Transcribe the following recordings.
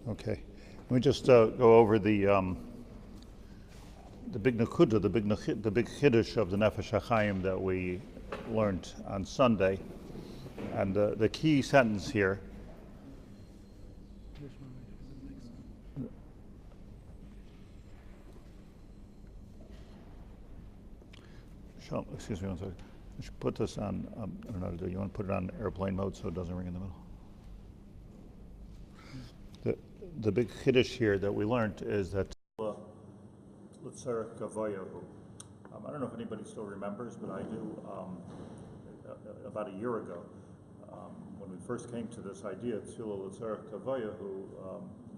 Okay, let me just go over the big nakuda, the big chiddush of the Nefesh HaChaim that we learned on Sunday, and the key sentence here. Excuse me one second. I should put this on. I don't know. Do you want to put it on airplane mode so it doesn't ring in the middle? The big chiddush here that we learned is that I don't know if anybody still remembers, but I do. About a year ago, when we first came to this idea, Tefillah L'Tzarech Kavayahu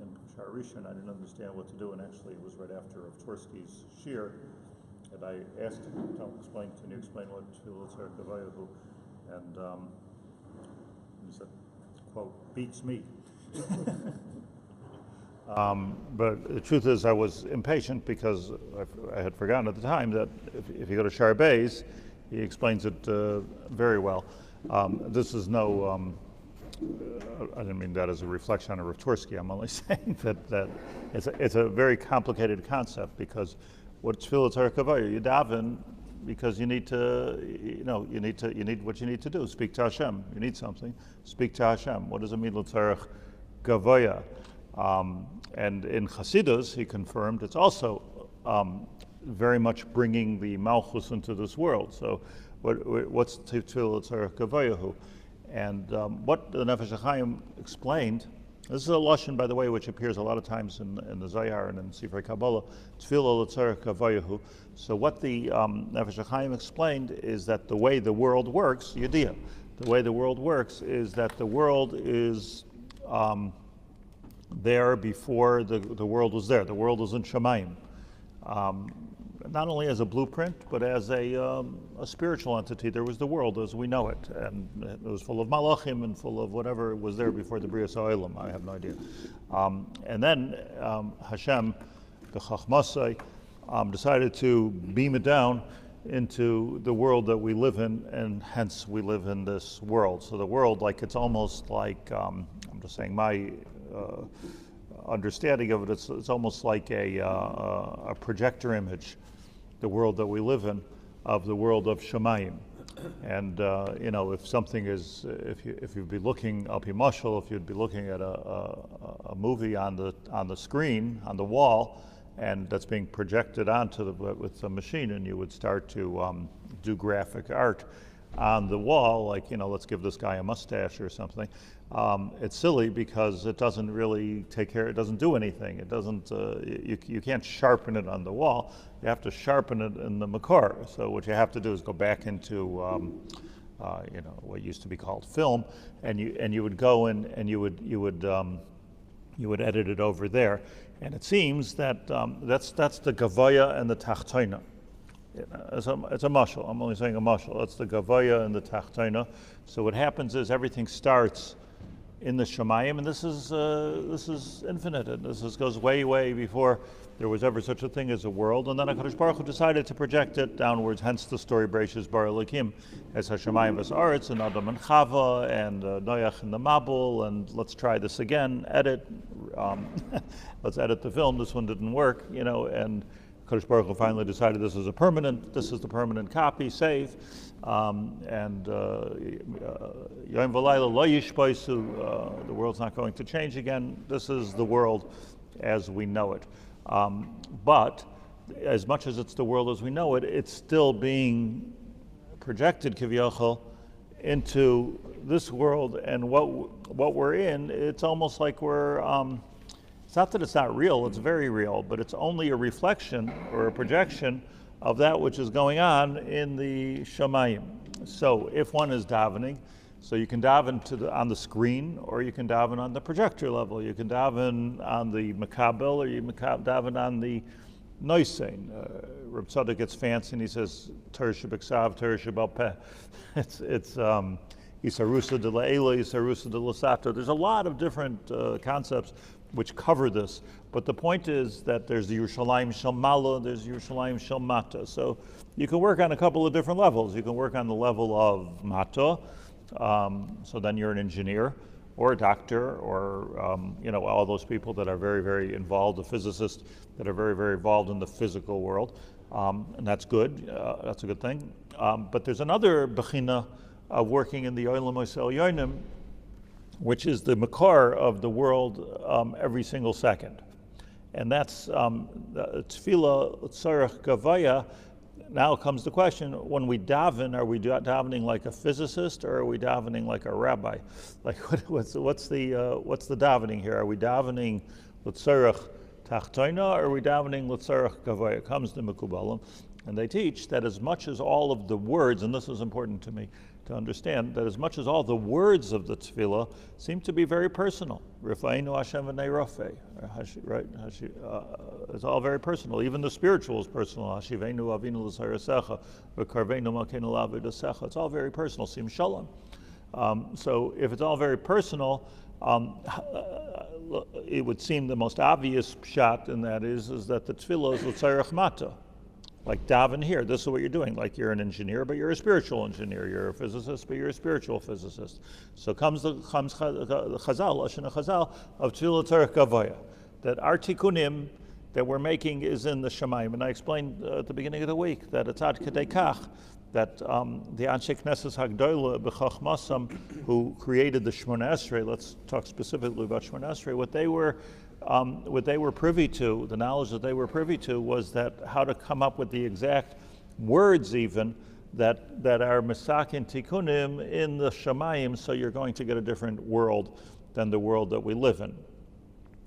in Shaar, I didn't understand what to do, and actually it was right after Torski's Shaar, and I asked him, can you explain what Tefillah L'Tzarech Kavayahu? And he said, quote, beats me. But the truth is I was impatient because I had forgotten at the time that if you go to Shaar Beis, he explains it very well. This is no, I didn't mean that as a reflection on a Rav Tursky. I'm only saying that it's a very complicated concept, because what Tefillah L'Tzarech Kavayahu, you daven because you need what you need to do. Speak to Hashem. You need something. Speak to Hashem. What does it mean, L'Tzarech Kavayahu? And in Chassidus, he confirmed, it's also very much bringing the Malchus into this world. So what's Tefillah L'Tzarech Kavayahu? And what the Nefesh HaChaim explained, this is a lashon, by the way, which appears a lot of times in the Zayar and in Sifrei Kabbalah, Tefillah L'Tzarech Kavayahu. So what the Nefesh HaChaim explained is that the way the world works, Yediyah, the way the world works is that the world is there before the world was there. The world was in Shemayim. Not only as a blueprint, but as a spiritual entity. There was the world as we know it, and it was full of malachim and full of whatever was there before the Bria Ha'olam. I have no idea. And then Hashem, the Chachmasai, decided to beam it down into the world that we live in, and hence we live in this world. So the world, it's almost like, I'm just saying my understanding of it, it's almost like a projector image, the world that we live in, of the world of Shemayim. And if something is, if you'd be looking al pi mashal, if you'd be looking at a movie on the screen, on the wall, and that's being projected onto with a machine, and you would start to do graphic art on the wall, let's give this guy a mustache or something. It's silly because it doesn't really take care, it doesn't do anything. It doesn't, you can't sharpen it on the wall. You have to sharpen it in the makor. So what you have to do is go back into, what used to be called film, and you would go in and you would edit it over there. And it seems that that's the gavaya and the tachtoina. It's a mashal. I'm only saying a mashal. That's the gavaya and the tachtoina. So what happens is everything starts in the Shemayim, and this is infinite. And this goes way, way before there was ever such a thing as a world. And then HaKadosh Baruch Hu decided to project it downwards. Hence the story Bereishis Bara Elokim as Hashemayim V'Sa'aretz and Adam and Chava and Noach and the Mabul. And let's try this again. Edit. Let's edit the film. This one didn't work. And Kadosh Baruch Hu finally decided this is the permanent copy, save. And Yom V'Layla Lo Yishpaisu, the world's not going to change again. This is the world as we know it. But as much as it's the world as we know it, it's still being projected, Kiviyachal, into this world, and what we're in, it's almost like we're, it's not that it's not real, it's very real, but it's only a reflection or a projection of that which is going on in the Shemayim. So if one is davening, so you can daven on the screen, or you can daven on the projector level. You can daven on the makabel, or you daven on the noisein. Reb Tzadok gets fancy and he says, Torah shebiksav, Torah shebal peh. It's Isarusa de la'ela, Isarusa de l'sato. There's a lot of different concepts which cover this, but the point is that there's the Yerushalayim Shel Mala, there's Yerushalayim Shel Mata. So you can work on a couple of different levels. You can work on the level of Mata, so then you're an engineer, or a doctor, or all those people that are very, very involved, the physicists that are very, very involved in the physical world, and that's good. That's a good thing. But there's another bechina of working in the Olam Yonim, which is the makar of the world every single second. And that's tefillah tzarech gavaya. Now comes the question: when we daven, are we davening like a physicist, or are we davening like a rabbi? Like, what's the davening here? Are we davening l'tzarech tachtoina, or are we davening l'tzarech gavaya? Comes the mekubalim, and they teach that as much as all of the words, and this is important to me to understand, that as much as all the words of the tefillah seem to be very personal. Rifa'inu Hashem v'nei rafei, right? It's all very personal. Even the spiritual is personal. Hashiveinu avinu l'sarasecha, v'karveinu malkeinu l'avodasecha. It's all very personal. Sim shalom. So if it's all very personal, it would seem the most obvious shot in that is that the tefillah is l'tzarech mata. Like daven here, this is what you're doing. Like you're an engineer, but you're a spiritual engineer. You're a physicist, but you're a spiritual physicist. So comes the Chazal, Lashon Chazal of Tefillah Tzarech Gavaya, that our tikkunim that we're making is in the Shemayim. And I explained at the beginning of the week that it's ad kedei kach, that the Anshe Knesses Hagdola b'Chachmasam, who created the Shmona Esrei, let's talk specifically about Shmona Esrei, what they were privy to, the knowledge that they were privy to, was that how to come up with the exact words even that are Mesakin Tikkunim in the Shemayim, so you're going to get a different world than the world that we live in.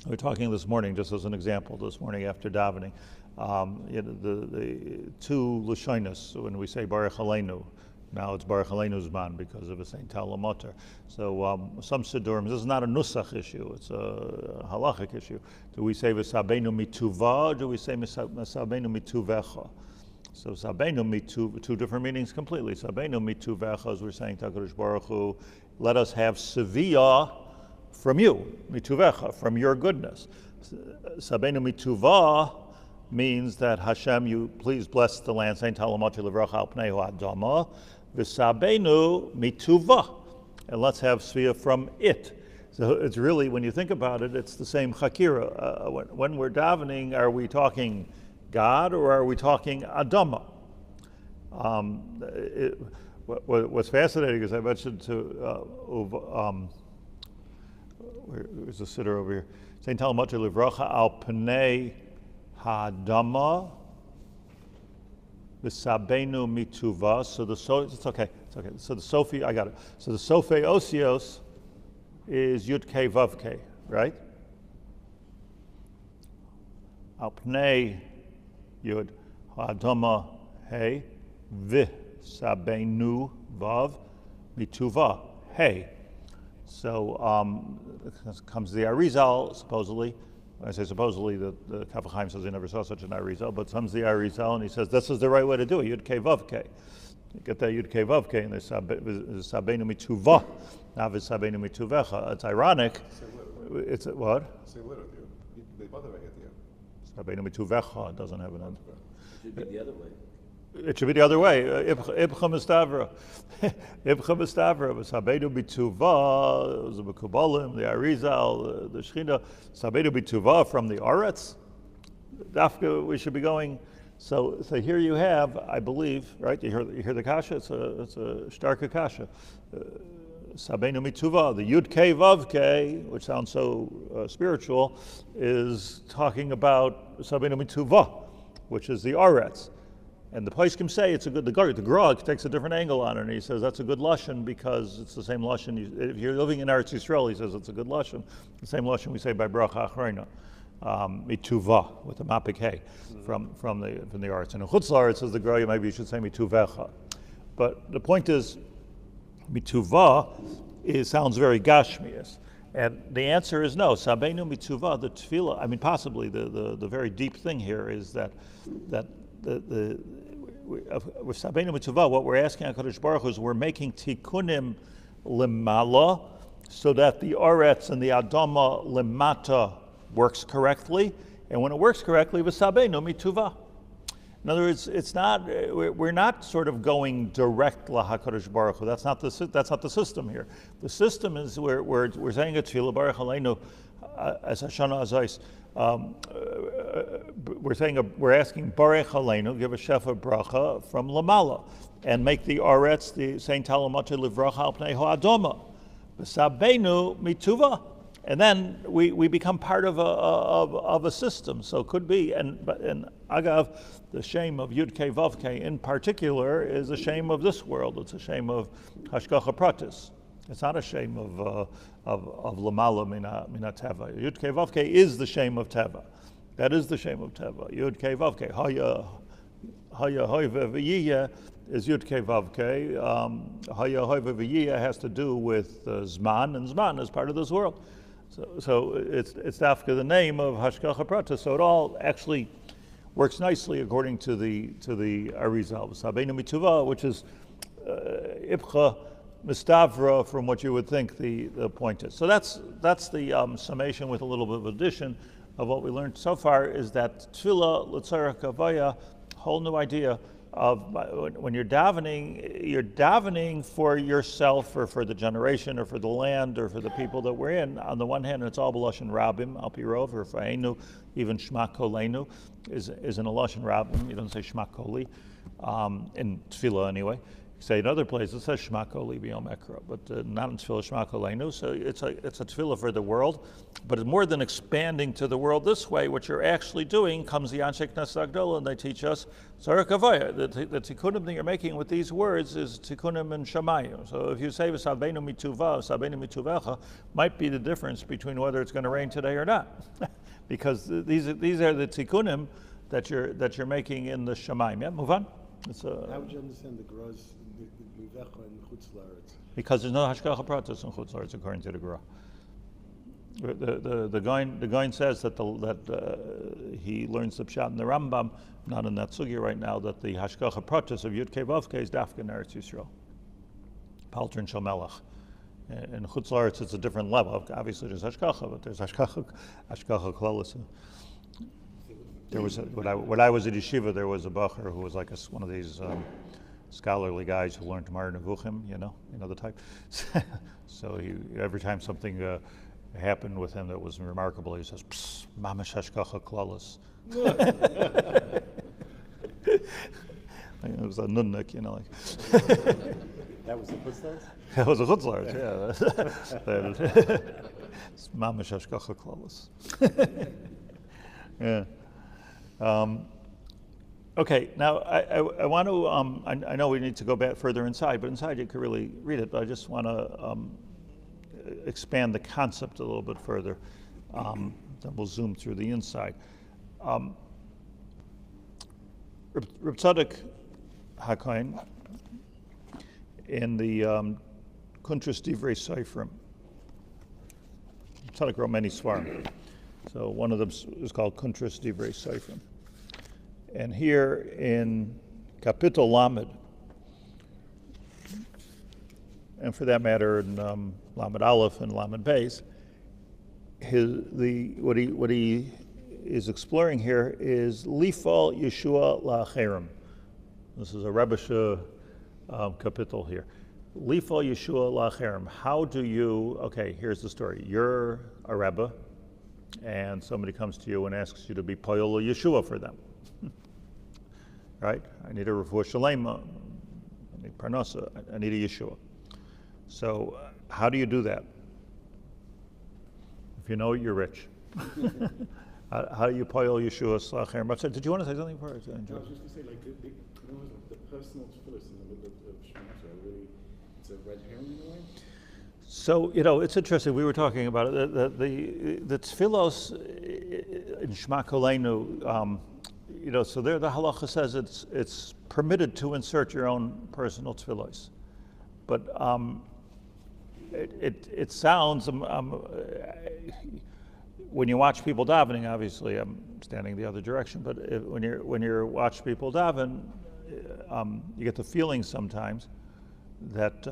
We were talking this morning, just as an example, this morning after davening, the two Lashonos, when we say Baruch Aleinu, now it's Baruch Aleinu Zman because of a Saint Talamoter. So some Siddurim, this is not a Nusach issue, it's a halachic issue. Do we say V'sabeinu mituvah, or do we say V'sabeinu mituvecha? So Sabeinu mitu, two different meanings completely. Sabeinu mituvecha, as we're saying, HaKadosh Baruch Hu, let us have seviyah from you, mituvecha, from your goodness. Sabeinu mituvah means that Hashem, you please bless the land, Saint Talamoter Levracha al Pneihu Adama, V'sabeinu mituvah, and let's have sviyah from it. So it's really, when you think about it, it's the same chakira. When we're davening, are we talking God or are we talking Adama? What's fascinating is I mentioned to, where's the sitter over here? Saint Talamoter Levracha al Pnei Hadama V'sabeinu mituvah. So it's okay. So the Sophie, I got it. So the Sophei Osios is Yud Kei Vav Kei, right? Al Pnei Yud Hadama Hey V'sabeinu Vav mituvah Hey. So comes the Arizal, supposedly. When I say supposedly, the Kaf HaChaim says he never saw such an Arizal, but comes the Arizal and he says this is the right way to do it, Yud Kei Vav Kei. You get that Yud Kei Vav Kei, and there's Sabeinu mituvah, now it's Sabeinu mituvecha. It's ironic. It's what? Say what? They both have at the end. Sabeinu mituvecha doesn't have an end. It should be the other way. It should be the other way. Ibcha Mistavra. Ibcha Mistavra. Sabeinu mituvah, the Mekubalim, the Arizal, the Shechina. Sabeinu mituvah from the Aretz. Dafka, we should be going. So here you have, I believe, right? You hear the kasha. It's a starka kasha. Sabeinu mituvah, the Yud Kei Vav Kei, which sounds so spiritual, is talking about Sabeinu mituvah, which is the Aretz. And the Poskim say it's a good, the Grog takes a different angle on it, and he says that's a good Lashon because it's the same Lashon. If you're living in Eretz Yisrael, he says it's a good Lashon. The same Lashon we say by Bracha Achrona, mituvah, with the Mapik Hey, from the Aretz. And in Chutz La'aretz, says the Grog, maybe you should say mituvecha. But the point is, mituvah sounds very Gashmias. And the answer is no. Sabeinu mituvah, the tefillah, I mean, possibly the very deep thing here is that with Sabeinu mituvah, what we're asking HaKadosh Baruch Hu is we're making tikkunim limala so that the Aretz and the Adama limata works correctly. And when it works correctly, with Sabeinu mituvah. In other words, it's not. We're not sort of going direct LaHakadosh Baruch Hu. That's not the system here. The system is we're saying a tefillah Baruch Aleinu as Hashana Azais. We're asking Baruch Aleinu, give a shefa bracha from Lamala, and make the Aretz, the saying Talamata Livracha Al Pnei Ha'adoma, V'Sabeinu Mituva. And then we become part of a system. So it could be, and Agav, the shame of Yud Kei Vav Kei in particular is a shame of this world. It's a shame of Hashgacha Pratis. It's not a shame of Lamala Mina Teva. Yud Kei Vav Kei is the shame of Teva. That is the shame of Teva. Yud Kei Vav Kei. Haya Hoy V'Yiyah is Yud Kei Vav Kei. Haya Hoy V'Yiyah has to do with Zman, and Zman is part of this world. So it's dafka the name of Hashgacha Prata. So it all actually works nicely according to the Arizal. Sabeinu Mituva, which is Ibcha Mistavra from what you would think the point is. So that's the summation with a little bit of addition of what we learned so far is that Tefillah L'tzarech Kavaya, whole new idea of when you're davening for yourself or for the generation or for the land or for the people that we're in. On the one hand, it's all b'lashon rabim, al pi rov, or fa'enu, even shma kolenu is in a lashon rabim. You don't say shma koli in tefillah anyway. You say in other places it says shma koli b'yom ekra, but not in tefillah shma kolenu. So it's a tefillah for the world, but more than expanding to the world this way, what you're actually doing comes the Anshe Knesset Agdola, and they teach us Tzarech Kavaya. The tikkunim that you're making with these words is tikkunim and shamayim. So if you say v'sabeinu mituva, v'sabeinu mituvecha, might be the difference between whether it's going to rain today or not, because these are the tikkunim that you're making in the shamayim. Yeah, move on. How would you understand the Graz, the Mivecha and Chutz La'aretz? Because there's no Hashgacha Pratis in Chutz La'aretz according to the Gra. The Gaon says that he learns the Pshat in the Rambam, not in that sugya right now, that the Hashgacha Pratis of Yud Kei Vav Kei is Dafka in Eretz Yisrael. Palter and Shomelech. In Chutz La'aretz it's a different level. Obviously there's Hashgacha, but there's Hashgacha Klalis. There was when I was at yeshiva, there was a bacher who was like one of these scholarly guys who learned Gemara Nevuchim, you know the type. So every time something happened with him that was remarkable, he says, "Psst, mamash hashgacha klalis." It was a nunnik, like. That was the Chutzlars? That was a Chutzlars, yeah. It's mamash hashgacha klalis. Yeah. Okay, now I want to, I know we need to go back further inside, but inside you could really read it, but I just want to expand the concept a little bit further. Then we'll zoom through the inside. Reb Tzadok HaKohen in the Kuntras Divrei Seifrim, Tzadok wrote many svarim. So one of them is called Kuntras Divrei Seifrim. And here in Kapitel Lamed, and for that matter in Lamed Aleph and Lamed Beis, what he is exploring here is Lifal Yeshua La'acherim. This is a Rebbesh Kapitel here. Lifal Yeshua La'acherim. How do you? Okay, here's the story. You're a Rebbe, and somebody comes to you and asks you to be Poyol Yeshua for them. Right? I need a refuah shalema, I need parnasa, I need a Yeshua. So how do you do that? If you know you're rich. How do you Poyol Yeshua Slachem? Did you want to say something first? No, I was just going to say, like, the personal tefillos in the middle of Shemata, really, it's a red herring in a way? So, it's interesting. We were talking about it. The tefillos in Shema Koleinu, so there the halacha says it's permitted to insert your own personal tefillos, but it sounds when you watch people davening. Obviously, I'm standing the other direction, but when you watch people daven, you get the feeling sometimes that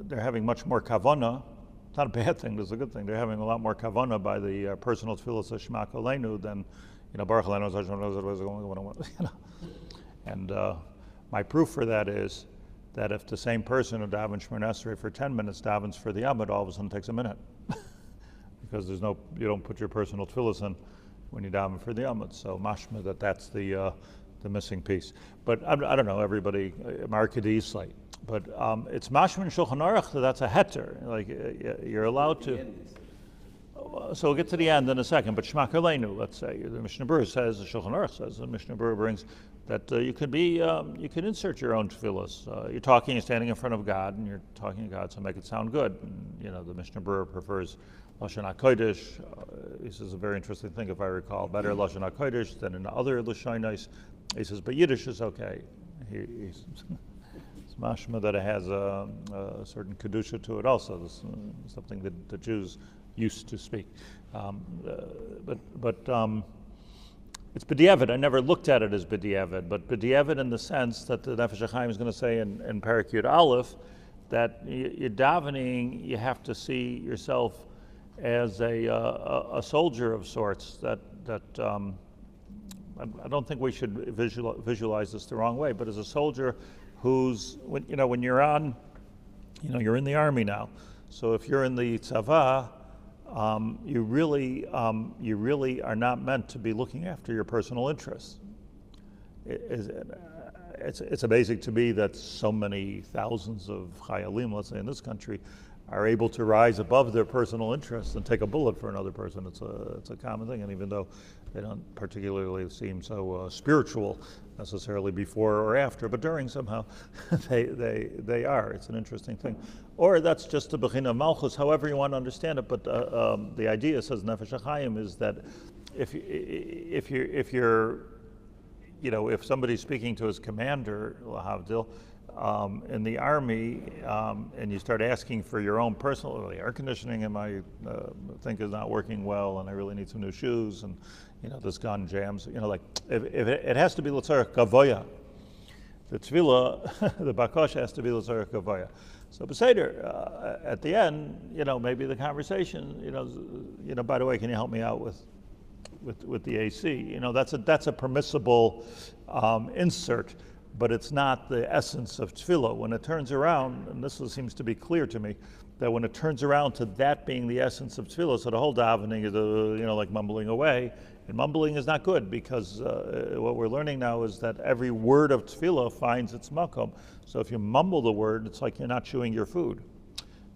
they're having much more kavana. It's not a bad thing; it's a good thing. They're having a lot more kavana by the personal tefillos of Shema Koleinu than Baruch Elenu, you know. And my proof for that is that if the same person who davens Shemona Esrei for 10 minutes davens for the Amud, all of a sudden takes a minute. Because you don't put your personal tefillas in when you daven for the Amud. So mashma that's the missing piece. But I don't know, everybody, Markadi slate. But it's mashma in Shulchan Aruch that's a heter. Like you're allowed to. So we'll get to the end in a second. But Shema Karleinu, let's say the Mishnah Berurah says, the Shulchan Aruch says, the Mishnah Berurah brings that you can insert your own tefillas. You're talking, you're standing in front of God, and you're talking to God, so make it sound good. And, the Mishnah Berurah prefers Lashon HaKodesh. He says a very interesting thing, if I recall, better Lashon HaKodesh than in other Lashonos. He says, but Yiddish is okay. It's mashma that it has a certain kedusha to it also. This something that the Jews used to speak. But it's b'diavad. I never looked at it as b'diavad, but b'diavad in the sense that the Nefesh HaChaim is going to say in Perek Yud Aleph that you're davening, you have to see yourself as a soldier of sorts. That I don't think we should visualize this the wrong way, but as a soldier who's when you're on, you're in the army now. So if you're in the tzava, you really are not meant to be looking after your personal interests. It's amazing to me that so many thousands of chayalim, let's say in this country, are able to rise above their personal interests and take a bullet for another person. It's a common thing, and even though they don't particularly seem so spiritual necessarily before or after, but during somehow they are. It's an interesting thing. Or that's just the Bechina of Malchus, however you want to understand it. But the idea, says Nefesh HaChaim, is that if somebody's speaking to his commander, lahavdil, in the army, and you start asking for your own personal, the air conditioning in my thing is not working well, and I really need some new shoes, and this gun jams. If it has to be l'tzarech gavoya, the tefillah, the bakosh has to be l'tzarech gavoya. So Beseder, at the end, maybe the conversation, by the way, can you help me out with the AC? That's a permissible insert. But it's not the essence of tefillah. When it turns around, and this seems to be clear to me, that when it turns around to that being the essence of tefillah, so the whole davening is, like mumbling away, and mumbling is not good because what we're learning now is that every word of tefillah finds its makom. So if you mumble the word, it's like you're not chewing your food.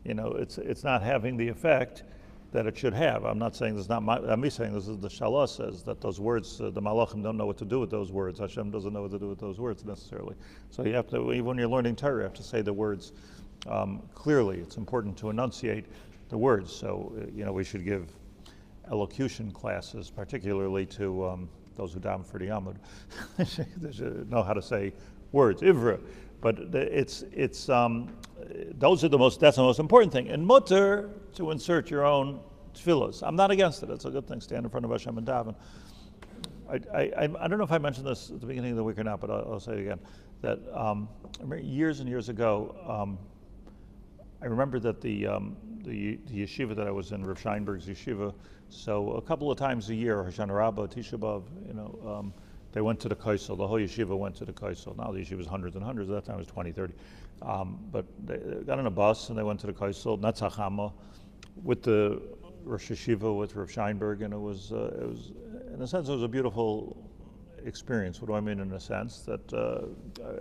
It's not having the effect that it should have. I'm not saying this is not I'm me saying this is the Shaar says that those words, the Malachim don't know what to do with those words. Hashem doesn't know what to do with those words necessarily. So you have to, even when you're learning Torah, you have to say the words clearly. It's important to enunciate the words. So we should give elocution classes, particularly to those who daven for the Amud. They should know how to say words, ivra. But that's the most important thing. And mutter, to insert your own tefillas. I'm not against it. It's a good thing. Stand in front of Hashem and daven. I don't know if I mentioned this at the beginning of the week or not, but I'll say it again. That years and years ago, I remember that the yeshiva that I was in, Rav Scheinberg's yeshiva, so a couple of times a year, Hoshana Rabbah, Tisha B'Av, they went to the Kaisel. The whole yeshiva went to the Kaisel. Now the yeshiva was hundreds and hundreds. At that time it was 20, 30. But they got on a bus and they went to the Kaisel, Netzachama, with the Rosh Yeshiva, with Rav Scheinberg, and it was, in a sense, it was a beautiful experience. What do I mean in a sense? That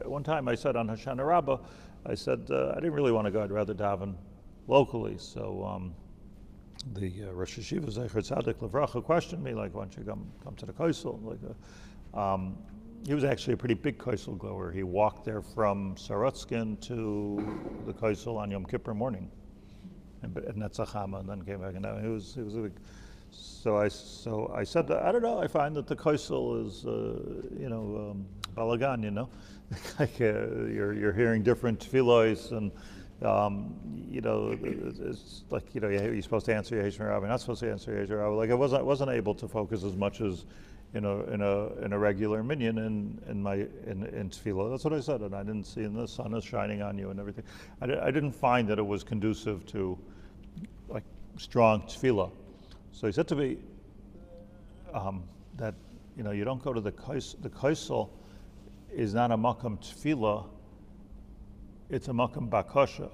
one time I said on Hoshana Rabbah, I said, I didn't really want to go. I'd rather daven locally. So the Rosh Yeshiva, Zecher Tzadik Levracha, questioned me, like, why don't you come to the Kaisel? He was actually a pretty big Kaisel goer. He walked there from Sorotskin to the Kaisel on Yom Kippur morning, and Netzachama, and then came back. And he was a big. So I said, I don't know. I find that the Kaisel is, balagan. Like you're hearing different tefillos, and it's like you're supposed to answer Yehesh Rabbi, you're not supposed to answer Yehesh Rabbi. Like I wasn't able to focus as much as in a regular minyan in tefillah. That's what I said, and I didn't see, and the sun is shining on you and everything. I didn't find that it was conducive to like strong tefillah. So he said to me that you don't go to the kaisel. The kaisel is not a makam tefillah, it's a makam bakasha.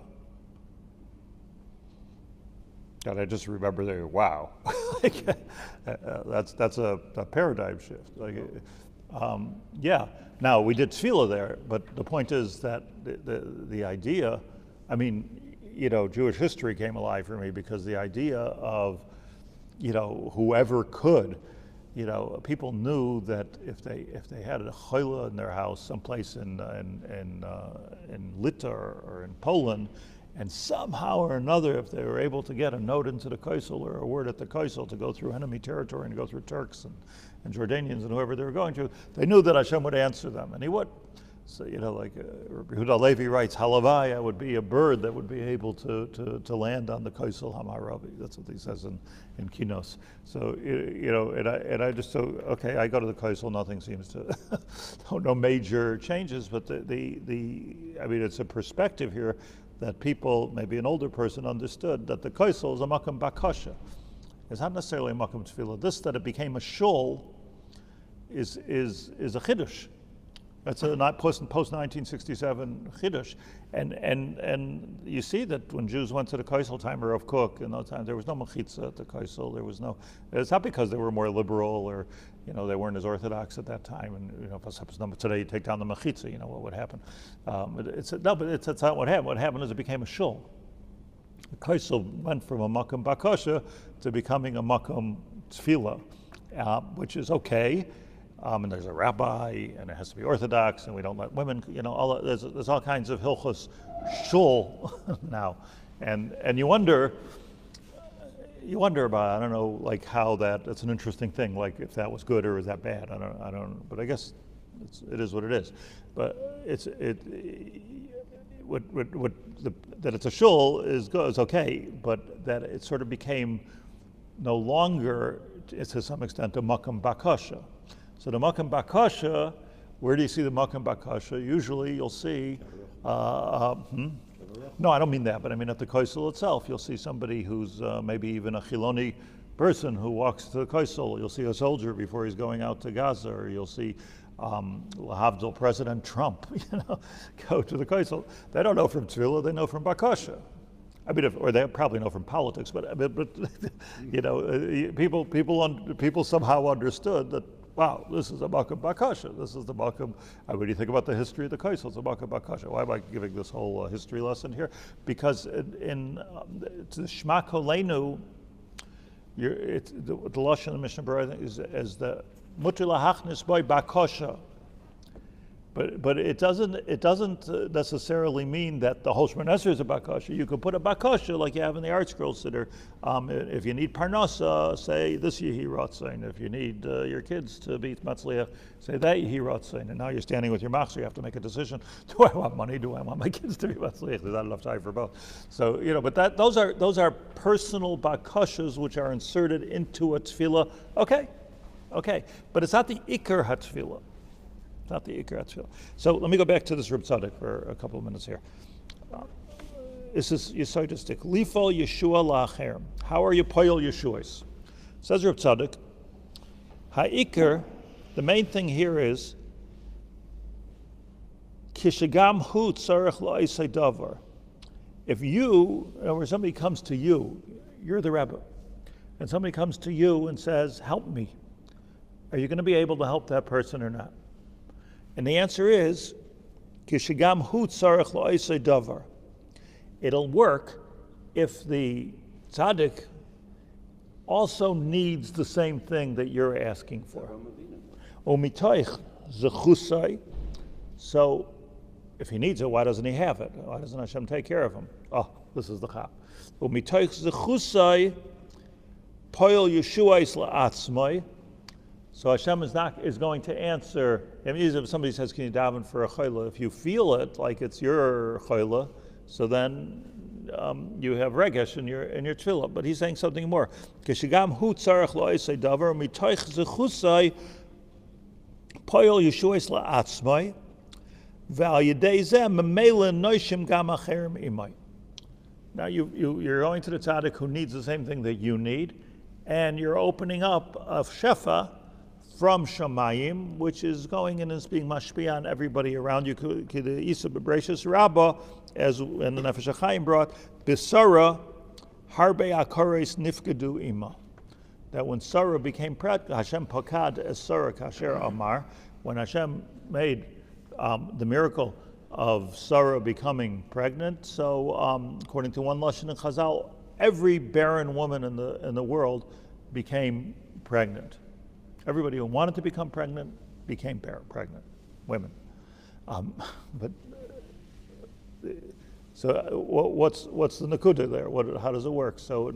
God, I just remember there, wow. That's a paradigm shift. Yeah, now we did tefillah there, but the point is that the idea, I mean, Jewish history came alive for me because the idea of, whoever could, people knew that if they had a chayla in their house, someplace in Lita or in Poland, and somehow or another, if they were able to get a note into the kaisel or a word at the kaisel to go through enemy territory and go through Turks and Jordanians and whoever they were going to, they knew that Hashem would answer them, and He would. So, like Rabbi Yehuda Levi writes, Halavaya would be a bird that would be able to land on the Kaisel Hamaravi. That's what he says in Kinos. So, and I just, okay, I go to the Kaisel, nothing seems to, no major changes, but I mean, it's a perspective here that people, maybe an older person, understood that the Kaisel is a Makam Bakasha. It's not necessarily a Makam Tefillah. This, that it became a shul, is a Chiddush. That's a not post 1967 chiddush, and you see that when Jews went to the Kaisel time of Rav Kook, in those times there was no mechitza at the Kaisel. There was no. It's not because they were more liberal or they weren't as orthodox at that time. And if today you take down the mechitza, what would happen? It's not what happened. What happened is it became a shul. The Kaisel went from a makam bakasha to becoming a makam tefillah, which is okay. And there's a rabbi, and it has to be orthodox, and we don't let women, there's all kinds of hilchos shul now, and you wonder about, I don't know, like how that's an interesting thing, like if that was good or is that bad, I don't, but I guess it is what it is, but that it's a shul is okay, but that it sort of became no longer, to some extent, a makam bakasha. So the Makam Bakasha, where do you see the Makam Bakasha? Usually you'll see, no, I don't mean that, but I mean at the Kaisel itself, you'll see somebody who's maybe even a Chiloni person who walks to the Kaisel. You'll see a soldier before he's going out to Gaza, or you'll see Lahavdil President Trump, go to the Kaisel. They don't know from Tefillah, they know from Bakasha. I mean, or they probably know from politics, but people somehow understood that. Wow, this is a Makam Bakasha. This is the Makam. When you think about the history of the Kaisel, it's a Makam Bakasha. Why am I giving this whole history lesson here? Because in the Shema Kolenu, the Lashon of Mishnah Berurah is the Mutter Lahachnis Boy Bakasha. But it doesn't necessarily mean that the whole Shemona Esrei is a bakasha. You could put a bakasha like you have in the Art Scrolls Siddur. If you need parnasa, say this Yehi Ratzain. If you need your kids to be matzliach, say that Yehi Ratzain. And now you're standing with your machzor, you have to make a decision. Do I want money? Do I want my kids to be matzliach? There's not enough time for both. So but those are personal bakashas which are inserted into a tefillah. Okay, but it's not the ikar hatefillah. Not the Ikar HaTefillah. So let me go back to this Reb Tzadok for a couple of minutes here. This is Yesodistic. Lifol Yeshua La'acherem. How are you poyel Yeshuas? Says Reb Tzadok, Ha'ikar, the main thing here is Kishagam Hu Tzarech La'isei Davar. If or somebody comes to you, you're the Rebbe, and somebody comes to you and says, help me, are you going to be able to help that person or not? And the answer is, Kishagam hu tzarech la'aseh davar. It'll work if the tzaddik also needs the same thing that you're asking for. Umitoich zechusai. So, if he needs it, why doesn't he have it? Why doesn't Hashem take care of him? Oh, this is the chap. Umitoich zechusai poyel Yeshuais la'atzmai. So Hashem is going to answer. I mean, if somebody says, "Can you daven for a chayla?" If you feel it like it's your chayla, so then you have regesh in your tefillah. But he's saying something more. Kishigam hu tzarech la'aseh davar mitoich zechusai poyel Yeshuas la'atzmai v'al yedei zeh memela noishim gam acherim imay. Now you're going to the tzaddik who needs the same thing that you need, and you're opening up a shefa from Shamayim, which is going in and is being mashpia on everybody around you. Isa bebrachas Rabbah, as and the Nefesh HaChaim brought, Bisara harbe akores nifgedu ima. That when Sarah became pregnant, Hashem pakad es Sarah kasher amar, when Hashem made the miracle of Sarah becoming pregnant. So according to one lashon in Chazal, every barren woman in the world became pregnant. Everybody who wanted to become pregnant became pregnant, women. What's the nakuda there? How does it work? So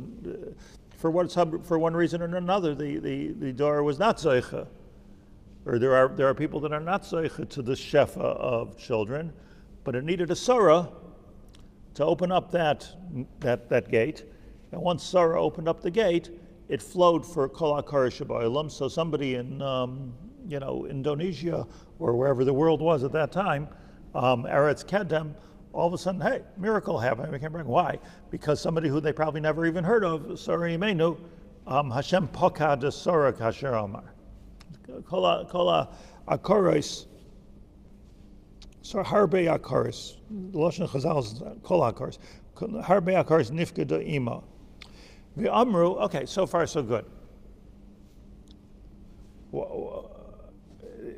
for one reason or another, the door was not zeicha, or there are people that are not zeicha to the shefa of children, but it needed a Sarah to open up that gate, and once Sarah opened up the gate, it flowed for kol hakar shabaylam. So somebody in Indonesia or wherever the world was at that time, Eretz Kedem, all of a sudden, hey, miracle happened. We can't bring. Why? Because somebody who they probably never even heard of, Sarah Imenu, Hashem pakad Sarah kasher amar. Kol hakaros, so harbe hakaros. The lashon Chazal is kol hakaros. Harbe hakaros nifgeda ima. The Amru, okay, so far so good.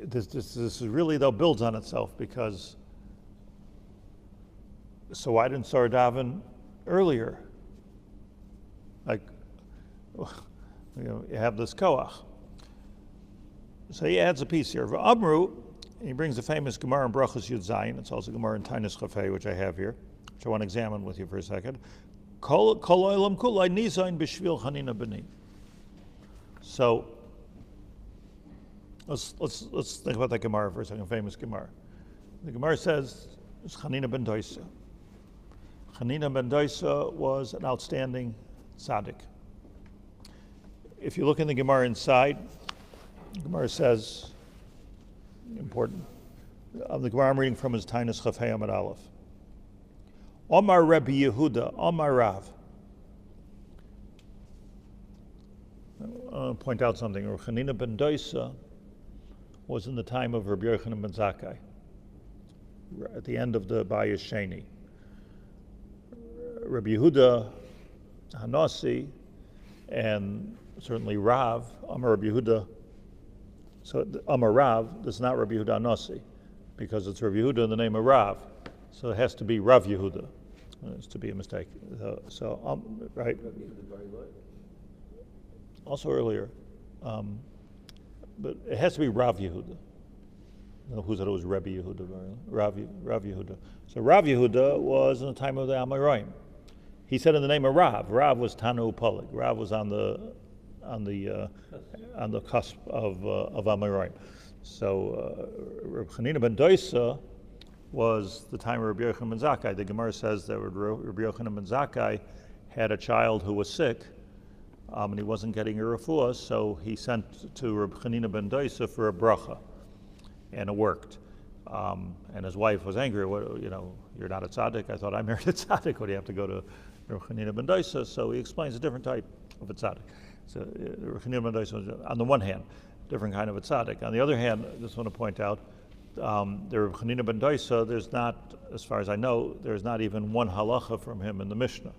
This really though builds on itself, because so why didn't Sarah daven earlier? Like, you have this koach. So he adds a piece here. Amru, he brings the famous Gemara in Brachos Yud Zayin. It's also Gemara in Tainis Chafei, which I have here, which I want to examine with you for a second. So let's think about that Gemara for a second, famous Gemara. The Gemara says it's Chanina ben Doisa. Chanina ben Doisa was an outstanding tzaddik. If you look in the Gemara inside, the Gemara says, important, the Gemara I'm reading from is Tainis Chafei Amud Aleph. Omar Rabbi Yehuda, Omar Rav. I want to point out something. Chanina ben Doisa was in the time of Rabbi Yochanan ben Zakkai, at the end of the Bayis Sheni. Rabbi Yehuda Hanasi, and certainly Rav, Amar Rabbi Yehuda. So Amar Rav, this is not Rabbi Yehuda Hanasi, because it's Rabbi Yehuda in the name of Rav. So it has to be Rav Yehuda. It's to be a mistake. Right? Also earlier, but it has to be Rav Yehuda. Who said it was Rabbi Yehuda? Rav Yehuda. So Rav Yehuda was in the time of the Amoraim. He said in the name of Rav. Rav was Tanu Polig. Rav was on the cusp of Amoraim. So Reb Chanina ben Doisa was the time of Rabbi Yochanan ben Zakkai. The Gemara says that Rabbi Yochanan ben Zakkai had a child who was sick, and he wasn't getting a refuah, so he sent to Rabbi Chanina ben Doisa for a bracha, and it worked. And his wife was angry. You're not a tzaddik. I thought I married a tzaddik. What do you have to go to Rabbi Chanina ben Doisa? So he explains a different type of a tzaddik. So Rabbi Chanina ben Doisa was, on the one hand, different kind of a tzaddik. On the other hand, I just want to point out, the Rabbi Chanina ben Doisa, there's not, as far as I know, there's not even one halacha from him in the Mishnah.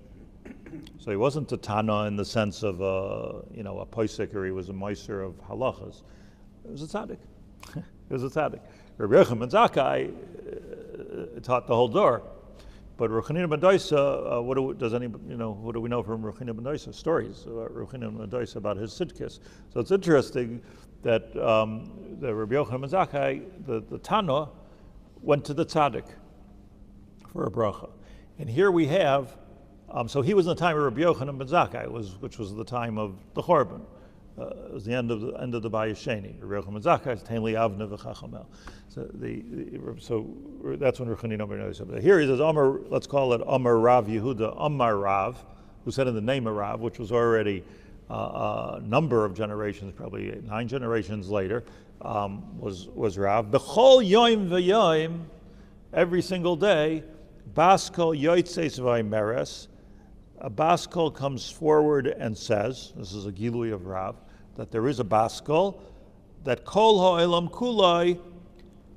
So he wasn't a Tana in the sense of a posek, or he was a meiser of halachas. It was a tzaddik. It was a tzaddik. Rabbi Yochanan ben Zakkai taught the whole door. But Rabbi Chanina ben Doisa, what do we know from Rabbi Chanina ben Doisa? Stories about Rabbi Chanina ben Doisa about his sidkis. So it's interesting that the Rabbi Yochanan ben Zakkai, the Tana, went to the tzaddik for a bracha. And here we have, so he was in the time of Rabbi Yochanan ben Zakkai, which was the time of the Chorban. It was the end of the Bayis Sheni. Rabbi Yochanan ben Zakkai is Tenli Avne v'Chachamel. So that's when Rabbi Chanina ben Doisa. Here he says, let's call it Amar Rav Yehuda, Amar Rav, who said in the name of Rav, which was already a number of generations, probably 9 generations later, was Rav. B'chol yoim v'yoim, every single day, Baskol yoitzeis v'aymeres, a Baskol comes forward and says, this is a Gilui of Rav, that there is a Baskol, that kol ha'olam kulai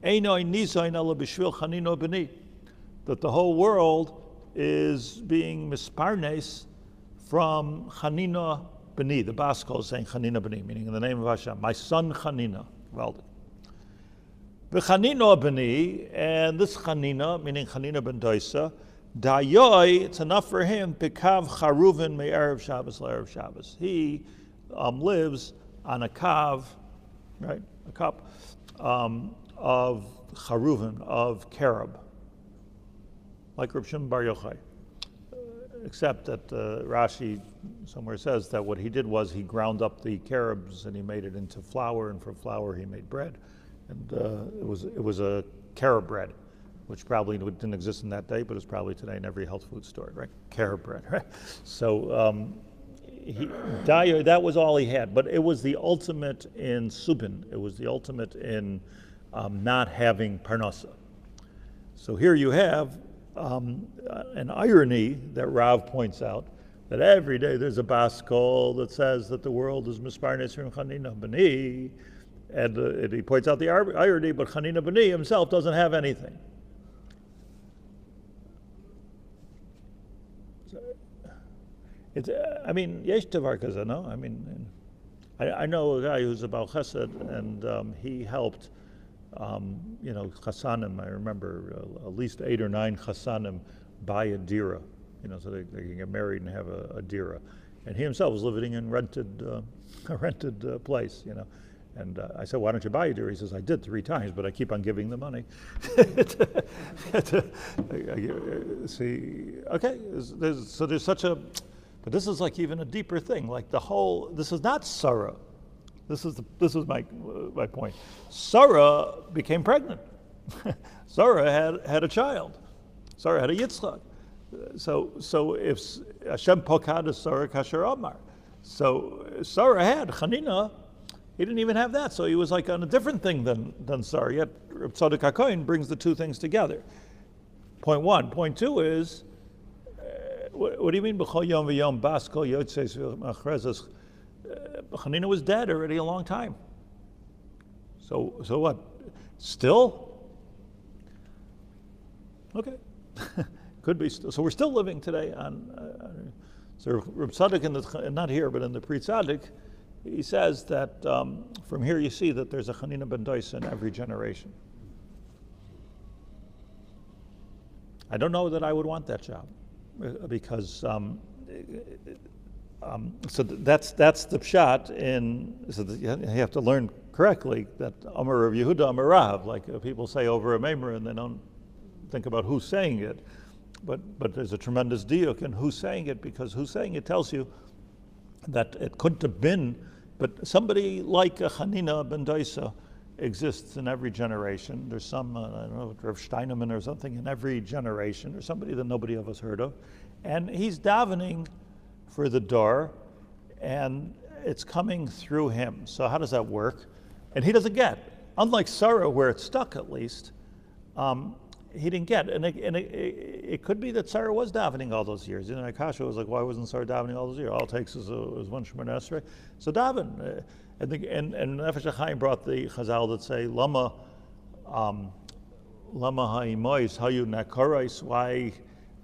einoi nizayin ala b'shvil chanino b'ni, that the whole world is being misparnes from Chanina b'ni. The Bas Kol is saying Chanina b'ni, meaning in the name of Hashem, my son Chanina. Well, the Chanina b'ni, and this Chanina, meaning Chanina ben Doisa, Dayoi, it's enough for him, Pikav Charuvin me Erev Shabbos l'Erev Shabbos. He lives on a kav, right, a cup of Charuvin, of carob, like Reb Shimon Bar Yochai. Except that Rashi somewhere says that what he did was he ground up the carobs and he made it into flour, and from flour he made bread. And it was a carob bread, which probably didn't exist in that day, but is probably today in every health food store, right? Carob bread, right? So that was all he had, but it was the ultimate in subin. It was the ultimate in not having parnasa. So here you have an irony that Rav points out, that every day there's a Bas Kol that says that the world is misparnes from Chanina b'ni, and he points out the irony, but Chanina b'ni himself doesn't have anything. It's, yesh tevar kaze, no? I know a guy who's about chesed, and he helped, chasanim. I remember at least 8 or 9 chasanim buy a dira, so they can get married and have a dira. And he himself was living in a rented place, And I said, why don't you buy a dira? He says, I did 3 times, but I keep on giving the money. See, okay, so there's such a, but this is like even a deeper thing. Like this is not Sarah. This is my point. Sarah became pregnant. Sarah had a child. Sarah had a Yitzchak. So if Hashem pokad Sarah kasher Amar, so Sarah had Chanina. He didn't even have that, so he was like on a different thing than Sarah. Yet Reb Tzadok HaKohen brings the 2 things together. Point 1. Point 2 is, what do you mean? B'chol yom v'yom bas kol yotzes v'achrezes. Chanina was dead already a long time. So what? Still? Okay, could be still. So we're still living today on. So Reb Tzadok not here, but in the Pri Tzaddik, he says that from here you see that there's a Chanina ben Doisa in every generation. I don't know that I would want that job, because so that's the pshat in. So you have to learn correctly that Amar of Yehuda Amar Rav, like people say over a memra and they don't think about who's saying it, but there's a tremendous diuk in who's saying it, because who's saying it tells you that it couldn't have been. But somebody like a Chanina ben Doisa exists in every generation. There's some, I don't know, Rav Steinemann or something in every generation, or somebody that nobody of us heard of. And he's davening for the door, and it's coming through him. So how does that work? And he doesn't get. Unlike Sarah, where it's stuck at least, he didn't get. And it could be that Sarah was davening all those years. Akasha was like, why wasn't Sarah davening all those years? All it takes is one Shemoneh Esrei. So daven. And Nefesh HaChaim brought the Chazal that say, Lama ha'imois hayu nakarais.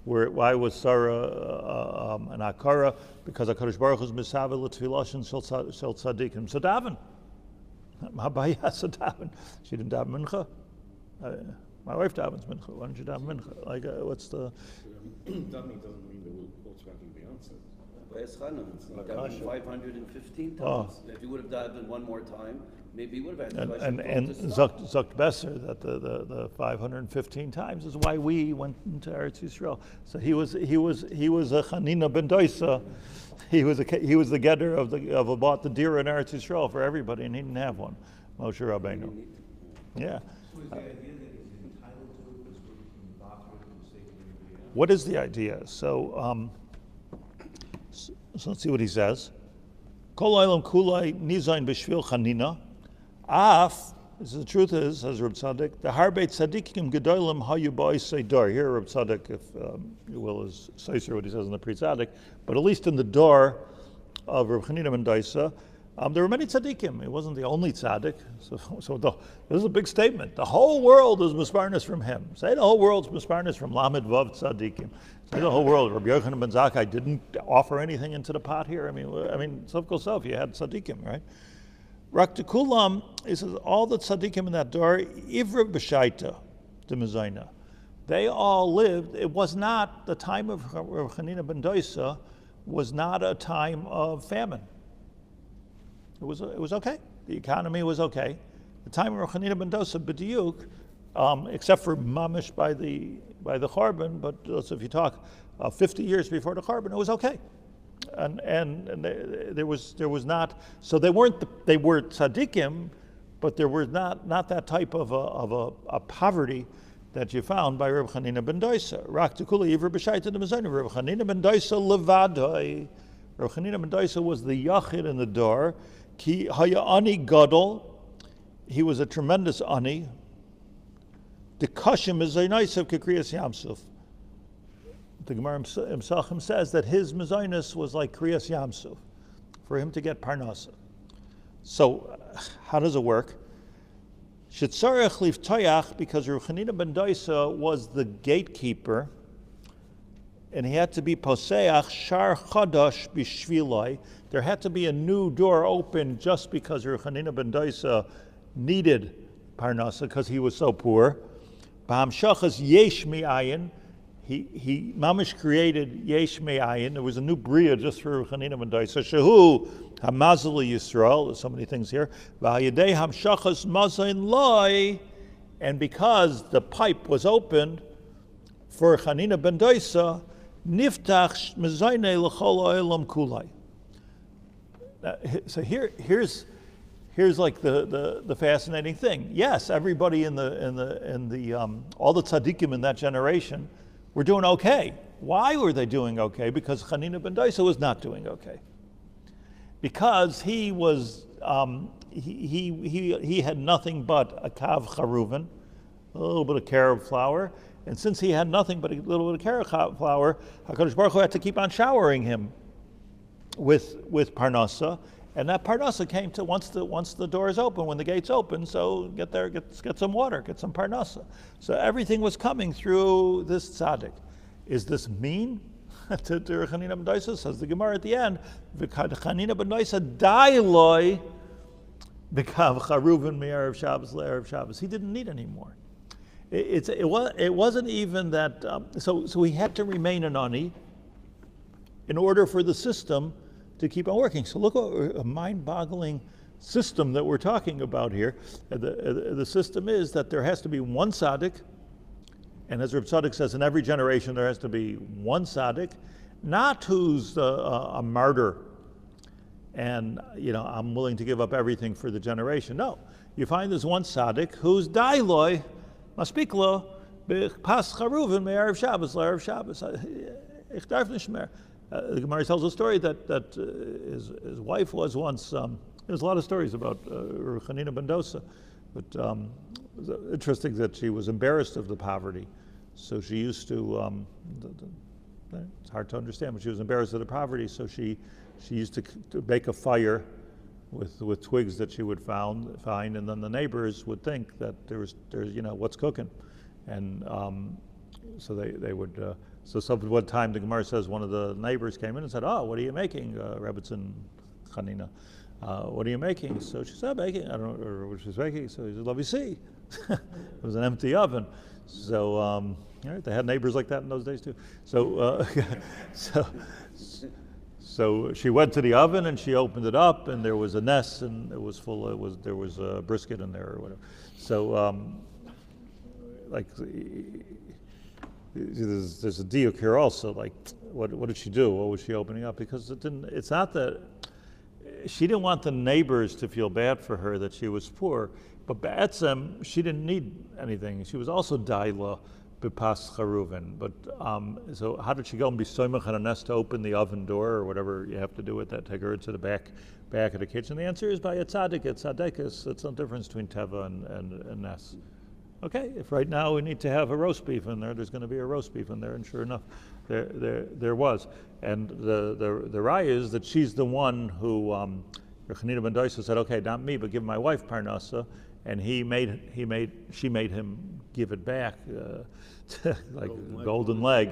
Why was Sarah an akara? Because HaKadosh Baruch Hu's misaveh l'tfilashin shel tzadikim. So daven. Ma'abaya, so daven. She didn't daven mincha. My wife davens mincha. Why don't you daven mincha? Like, what's the? Davening doesn't mean they will automatically be answered. It's like davened 515 times. If you would have davened one more time, maybe you would have had. And Zukt Besser that the 515 times is why we went into Eretz Yisrael. So he was a Chanina ben Doisa. He was the getter of about the dira in Eretz Yisrael for everybody, and he didn't have one. Moshe Rabbeinu. Yeah. So is the idea that he's entitled to it was from the doctor for the sake of everybody else? What is the idea? So let's see what he says. Kol olam kulai nizayin b'shvil chanina. Af, the truth is, says Reb Tzadok, the harbeit tzadikim gedolim hayu ba'isei dar. Here Reb Tzadok, if you will, is Seiser what he says in the Pri Tzaddik, but at least in the door of Reb Chanina ben Doisa, There were many tzaddikim. He wasn't the only tzaddik. This is a big statement. The whole world is misparnas from him. Say the whole world's misparnas from Lamed Vav tzaddikim. Say the whole world. Rabbi Yochanan ben Zakkai didn't offer anything into the pot here. I mean, Sof Kol Sof, you had tzaddikim, right? Rak Kulam, he says, all the tzaddikim in that door, Ivra B'shaita, the Mezayna. They all lived. It was not, the time of Rav Chanina ben Doisa was not a time of famine. It was okay. The economy was okay. The time of Rav Chanina ben Dosa, b'diuk, except for mamish by the Charbon, but if you talk 50 years before the Charbon, it was okay. And there was not. So they were tzaddikim, but there was not that type of a poverty that you found by Rav Chanina ben Dosa. Rak tekula yivra b'shayta d'mezayna. Rav Chanina ben Dosa levadoi. Rav Chanina ben Dosa was the yachid in the door. Ki haya ani gadol, he was a tremendous ani. The kashim is zaynaisav kekriyas yamsuf. The Gemara himself says that his mezainis was like kriyas yamsuf, for him to get parnasa. So, how does it work? Shetzarech livtoyach, because Rav Chanina ben Dosa was the gatekeeper, and he had to be poseach Shaar chadash b'shviloi. There had to be a new door open just because Rav Chanina ben Dosa needed parnasa because he was so poor. B'hamshachas yesh mi'ayin, he mamish created yesh mi'ayin. There was a new bria just for Rav Chanina ben Dosa. Shehu hamazal Yisrael. There's so many things here. V'hayidei hamshachas mazayin loy, and because the pipe was opened for Chanina ben Dosa, niftach mezayne l'chol ha'olam kulai. So here's like the fascinating thing. Yes, everybody in the all the tzaddikim in that generation were doing okay. Why were they doing okay? Because Chanina ben Dosa was not doing okay. Because he was he had nothing but a kav charuven, a little bit of carob flour, and since he had nothing but a little bit of carob flour, HaKadosh Baruch Hu had to keep on showering him with parnasa, and that parnasa came to once the door is open, when the gates open. So get some water, get some parnasa. So everything was coming through this tzaddik. Is this mean to Chanina ben Dosa? Says the Gemara at the end, Chanina ben Dosa dailoi b'kav charuven me'erev Shabbos le'erev Shabbos. He didn't need any more. It wasn't even that. So he had to remain an ani in order for the system to keep on working. So look what a mind-boggling system that we're talking about here. The system is that there has to be one tzaddik, and as Reb Tzaddik says, in every generation there has to be one tzaddik, not who's a martyr, and I'm willing to give up everything for the generation. No, you find there's one tzaddik who's dailoi, maspiklo, b'pas charuvin me'erev Shabbos le'erev Shabbos. Ich darf nicht mehr. The Gemara tells a story that his wife was once. There's a lot of stories about Chanina ben Dosa, but it was interesting that she was embarrassed of the poverty, so she used to. It's hard to understand, but she was embarrassed of the poverty, so she used to bake a fire with twigs that she would find, and then the neighbors would think that there's what's cooking, and so they would. So one time the Gemara says one of the neighbors came in and said, "Oh, what are you making, Rebbetzin Chanina? What are you making?" So she said, "Baking." I don't know what she's making. So he said, "Let me see." It was an empty oven. So they had neighbors like that in those days too. So so she went to the oven and she opened it up, and there was a nest, and it was full. There was a brisket in there or whatever. So there's a diuk here also. Like, what did she do? What was she opening up? Because it's not that she didn't want the neighbors to feel bad for her that she was poor, but ba'etzem, she didn't need anything. She was also daila b'pas charuven. But so how did she go and be soymach on a nest to open the oven door or whatever you have to do with that? Take her to the back of the kitchen. The answer is by a tzaddik, a tzaddikus. It's no difference between teva and nes. Okay, if right now we need to have a roast beef in there, there's going to be a roast beef in there, and sure enough, there was. And the raya is that she's the one who Chanina ben Dosa said, okay, not me, but give my wife Parnasa, and she made him give it back, like golden leg,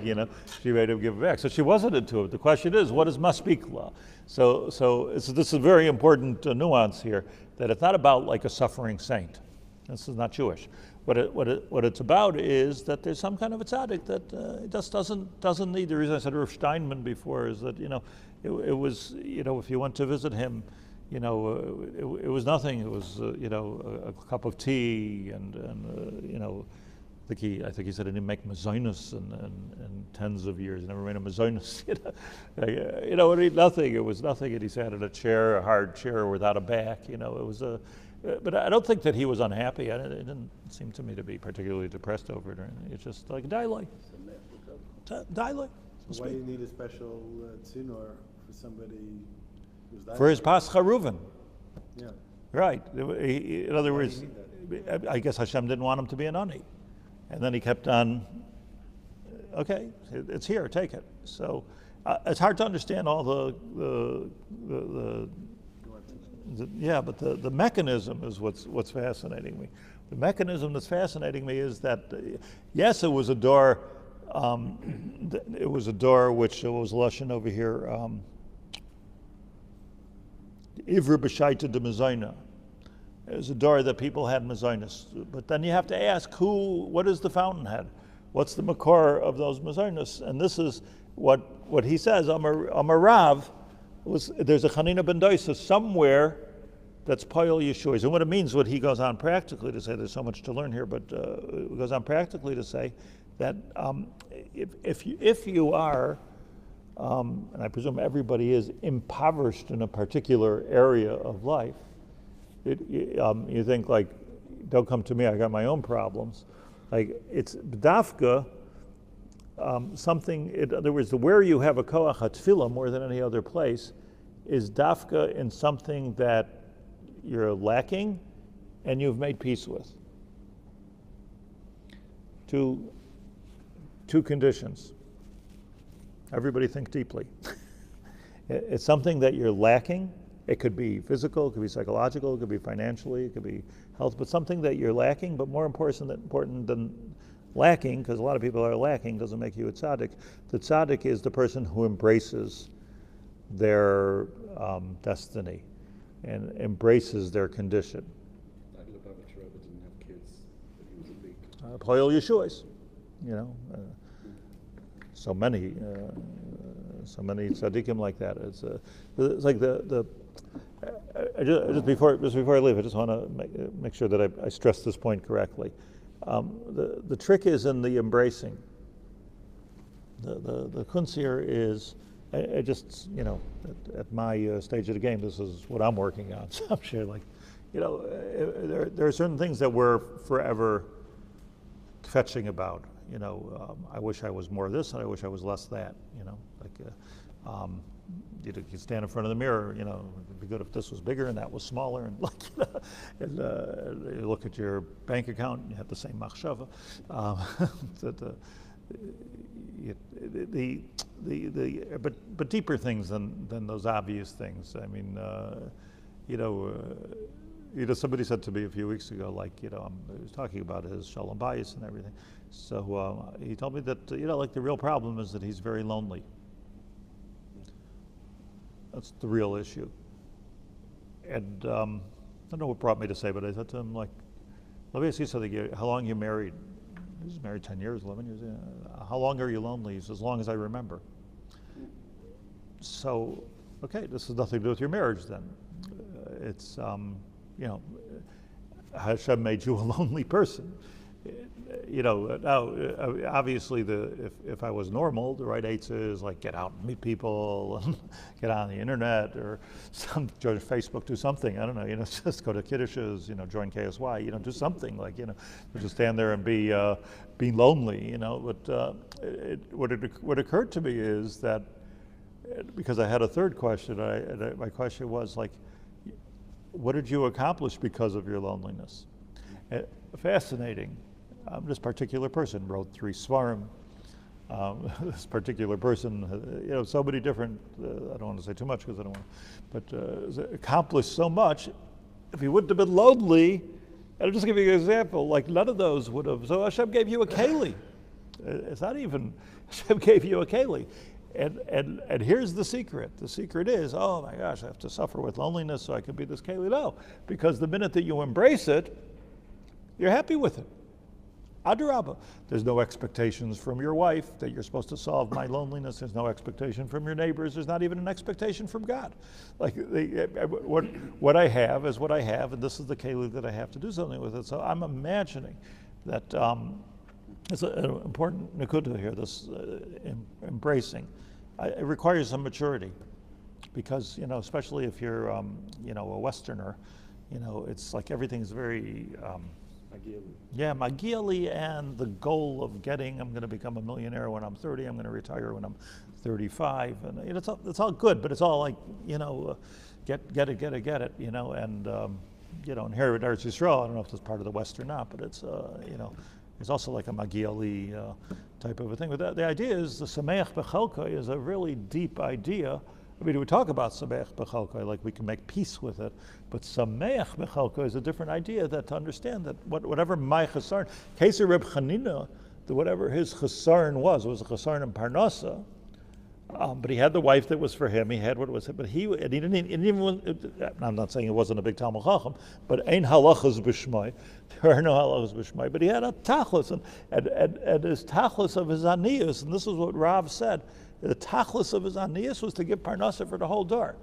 she made him give it back. So she wasn't into it. The question is, what is maspikla? So this is a very important nuance here, that it's not about like a suffering saint. This is not Jewish. What it's about is that there's some kind of a tzaddik that it just doesn't need. The reason I said Rav Steinman before is that it was if you went to visit him, it was nothing. It was a cup of tea and I think he said he didn't make mazonos in tens of years. He never made a mazonos. It nothing. It was nothing. And he sat in a hard chair without a back. It was a. But I don't think that he was unhappy. It didn't seem to me to be particularly depressed over it. It's just like dailai. Dailai. So why do you need a special tzinor for somebody who's dailai? For his pascha Reuven. Yeah. Right. In other words, I guess Hashem didn't want him to be an ani. And then he kept on, okay, it's here, take it. So it's hard to understand all but the mechanism is what's fascinating me. The mechanism that's fascinating me is that, yes, it was a door, which was Lashon over here, Ivra b'shaita de mezayna. It was a door that people had mezaynas. But then you have to ask, what is the fountainhead? What's the makor of those mezaynas? And this is what he says, Amarav, there's a Chanina ben Dosa somewhere that's Poyel Yeshuas. And what it means, what he goes on practically to say, there's so much to learn here, but it goes on practically to say that if you are, and I presume everybody is, impoverished in a particular area of life, you think like, don't come to me, I got my own problems. Like it's dafka, something, in other words, where you have a koach hatfilah more than any other place is dafka in something that you're lacking and you've made peace with. Two conditions. Everybody think deeply. It's something that you're lacking. It could be physical, it could be psychological, it could be financially, it could be health, but something that you're lacking, but more important than lacking, because a lot of people are lacking, doesn't make you a tzaddik. The tzaddik is the person who embraces their destiny and embraces their condition. Lubavitch Rebbe didn't have kids, but he was a big... Poyel Yeshuas, so many tzaddikim like that. It's like just before I leave, I just want to make sure that I stress this point correctly. The trick is in the embracing. The kunz here is, I just at my stage of the game, this is what I'm working on. So I'm sure, there are certain things that we're forever fetching about. I wish I was more of this, and I wish I was less that. You stand in front of the mirror. It'd be good if this was bigger and that was smaller, and you look at your bank account and you have the same machshava. But deeper things than those obvious things. I mean, somebody said to me a few weeks ago, he was talking about his shalom bayis and everything. So he told me that the real problem is that he's very lonely. That's the real issue. And I don't know what brought me to say, but I said to him, let me ask you something. How long are you married? He was married 10 years, 11 years. How long are you lonely? He says, as long as I remember. So, okay, this has nothing to do with your marriage then. It's, Hashem made you a lonely person. Now, obviously, if I was normal, the right eitzah is get out and meet people, and get on the internet, or join Facebook, do something. I don't know. Just go to kiddushes. Join KSY. Do something just stand there and be lonely. But what occurred to me is that because I had a third question, my question was what did you accomplish because of your loneliness? Fascinating. This particular person wrote 3 svarim, this particular person, so many different, I don't want to say too much because I don't want to, but accomplished so much. If he wouldn't have been lonely, I'll just give you an example, like none of those would have, so Hashem gave you a keli. It's not even, Hashem gave you a keli. And here's the secret. The secret is, oh my gosh, I have to suffer with loneliness so I can be this keli. No, because the minute that you embrace it, you're happy with it. Adarabba. There's no expectations from your wife that you're supposed to solve my loneliness. There's no expectation from your neighbors. There's not even an expectation from God. Like what I have is what I have, and this is the keli that I have to do something with it. So I'm imagining that it's an important nekuda here. This embracing, it requires some maturity, because especially if you're a Westerner, it's like everything's very. Yeah, Magili, and the goal of I'm going to become a millionaire when I'm 30, I'm going to retire when I'm 35, and it's all good, but it's all like, get it, and inherit Eretz Yisrael. I don't know if that's part of the West or not, but it's, it's also like a Magili type of a thing. But the idea is the Sameach B'chalkai is a really deep idea. I mean, we talk about Sameach B'chalkai, like we can make peace with it, but Sameach B'chalkai is a different idea, that to understand that whatever my chasarn, Keser Reb Chanina, whatever his chasarn was a chasarn in Parnasa, but he had the wife that was for him, he had what was, but he didn't even, I'm not saying it wasn't a big Talmud Chacham, but ein halachas b'shmai, there are no halachas b'shmai, but he had a tachlis, and his tachlis of his aniyus, and this is what Rav said, the tachlis of his aniyus was to give parnasa for the whole door.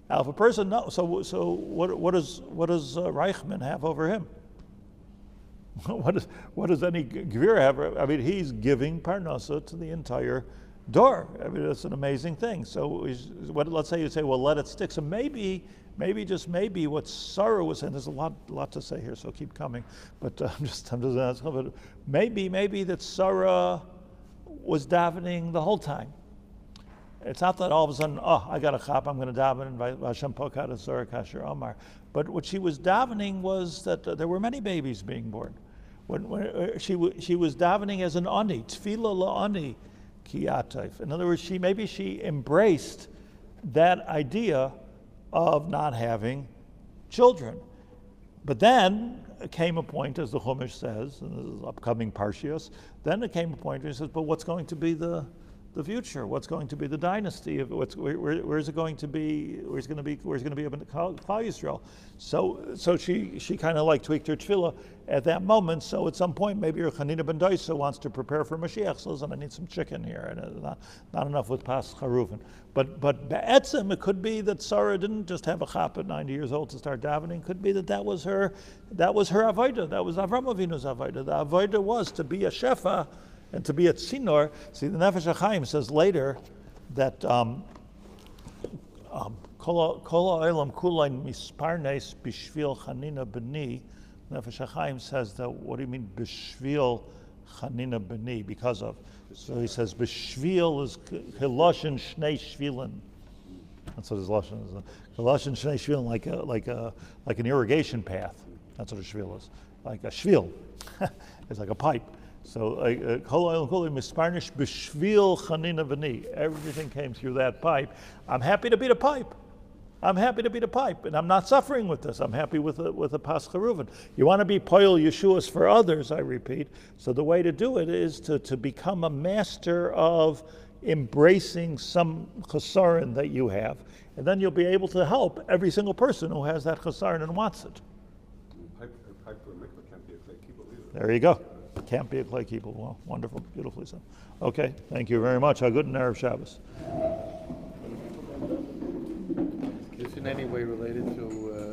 Now, if a person knows, so what does Reichman have over him? What does any gvir have? I mean, he's giving parnasa to the entire door. I mean, it's an amazing thing. So, let's say you say, well, let it stick. So maybe just maybe what Sarah was saying. There's a lot to say here, so keep coming. But I'm just asking. But maybe that Sarah was davening the whole time. It's not that all of a sudden, I got a chap, I'm going to daven, and Hashem Pokat and Sarah Kasher Omar. But what she was davening was that there were many babies being born. When she was davening as an ani, tefillah la'ani kiyatayf. In other words, she embraced that idea of not having children. But then came a point, as the Chumash says, in the upcoming Parshios, then there came a point where he says, but what's going to be the future? What's going to be the dynasty of where's it going to be? Where's going to be Klal Yisrael? So she kind of like tweaked her tefillah at that moment. So at some point, maybe her Chanina ben Daisa wants to prepare for Mashiach. So listen, I need some chicken here, and not enough with Pas Charuvin. But be'etzim, it could be that Sarah didn't just have a chap at 90 years old to start davening. It could be that was her avodah. That was Avram Avinu's avodah. The avodah was to be a shefa and to be a tzinor. See, the Nefesh HaChaim says later that kol ha'olam kulain misparnes b'shvil chanina b'ni. Nefesh HaChaim says that, what do you mean b'shvil chanina b'ni? Because of. So he says b'shvil is hiloshin shnei shvilin. That's what his lashon is. Hiloshin shnei shvilin, like an irrigation path. That's what a shvil is. Like a shvil. It's like a pipe. So everything came through that pipe. I'm happy to be the pipe. And I'm not suffering with this. I'm happy with a Pas Charuvin. You want to be poil Yeshuas for others, I repeat. So the way to do it is to become a master of embracing some chasaron that you have, and then you'll be able to help every single person who has that chasaron and wants it. Pipe for a mikvah can't be a clay kibbutz either. There you go. Can't be a clay kibbutz. Well, wonderful, beautifully said. Okay, thank you very much. Good and Erev Shabbos. Is in any way related to